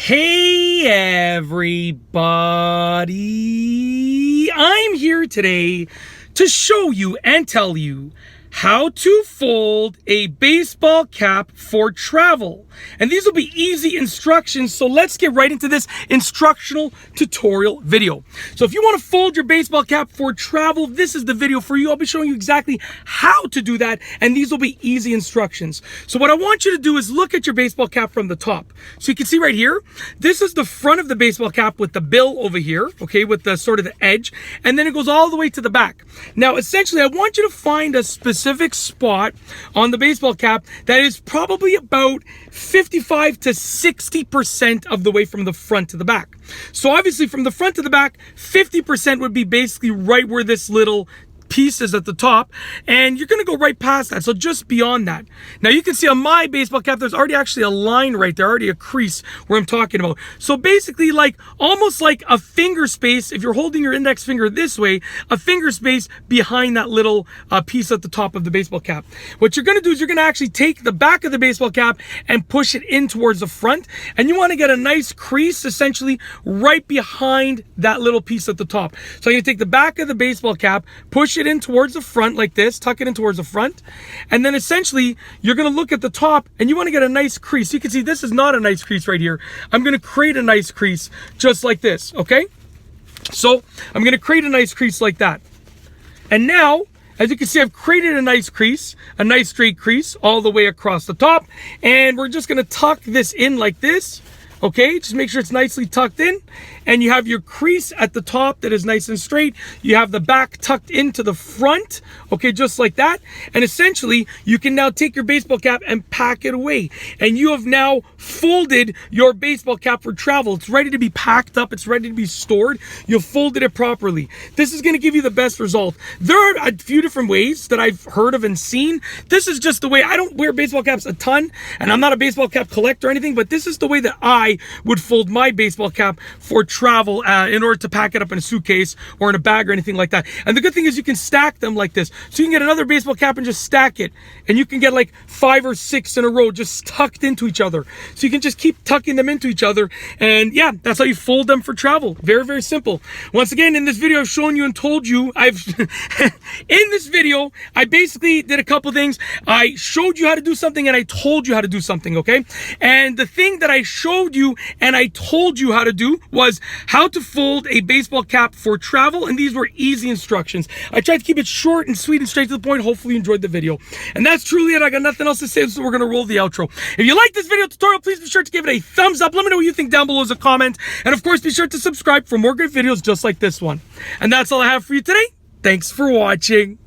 Hey everybody, I'm here today to show you and tell you how to fold a baseball cap for travel. And these will be easy instructions, so let's get right into this instructional tutorial video. So if you want to fold your baseball cap for travel, this is the video for you. I'll be showing you exactly how to do that, and these will be easy instructions. So what I want you to do is look at your baseball cap from the top. So you can see right here, this is the front of the baseball cap with the bill over here, okay, with the sort of the edge, and then it goes all the way to the back. Now, essentially, I want you to find a specific spot on the baseball cap that is probably about 55 to 60% of the way from the front to the back. So obviously from the front to the back, 50% would be basically right where this little piece is at the top, and you're going to go right past that, so just beyond that. Now you can see on my baseball cap there's already actually a line right there, already a crease where I'm talking about. So basically, like almost like a finger space, if you're holding your index finger this way, a finger space behind that little piece at the top of the baseball cap. What you're going to do is you're going to actually take the back of the baseball cap and push it in towards the front, and you want to get a nice crease essentially right behind that little piece at the top. So I'm going to take the back of the baseball cap, push it in towards the front like this, tuck it in towards the front, and then essentially you're going to look at the top and you want to get a nice crease. You can see this is not a nice crease right here. I'm going to create a nice crease just like this, okay? So I'm going to create a nice crease like that. And now, as you can see, I've created a nice crease, a nice straight crease all the way across the top, and we're just going to tuck this in like this. Okay, just make sure it's nicely tucked in, and you have your crease at the top that is nice and straight. You have the back tucked into the front, okay, just like that. And essentially, you can now take your baseball cap and pack it away. And you have now folded your baseball cap for travel. It's ready to be packed up. It's ready to be stored. You've folded it properly. This is going to give you the best result. There are a few different ways that I've heard of and seen. This is just the way. I don't wear baseball caps a ton, and I'm not a baseball cap collector or anything, but this is the way that I would fold my baseball cap for travel in order to pack it up in a suitcase or in a bag or anything like that. And the good thing is you can stack them like this. So you can get another baseball cap and just stack it. And you can get like 5 or 6 in a row just tucked into each other. So you can just keep tucking them into each other. And yeah, that's how you fold them for travel. Very, very simple. Once again, in this video, I've shown you and told you, in this video, I basically did a couple things. I showed you how to do something and I told you how to do something, okay? And the thing that I showed you and I told you how to do was how to fold a baseball cap for travel, and these were easy instructions. I tried to keep it short and sweet and straight to the point. Hopefully you enjoyed the video. And that's truly it. I got nothing else to say, so we're going to roll the outro. If you like this video tutorial, please be sure to give it a thumbs up. Let me know what you think down below as a comment. And of course, be sure to subscribe for more great videos just like this one. And that's all I have for you today. Thanks for watching.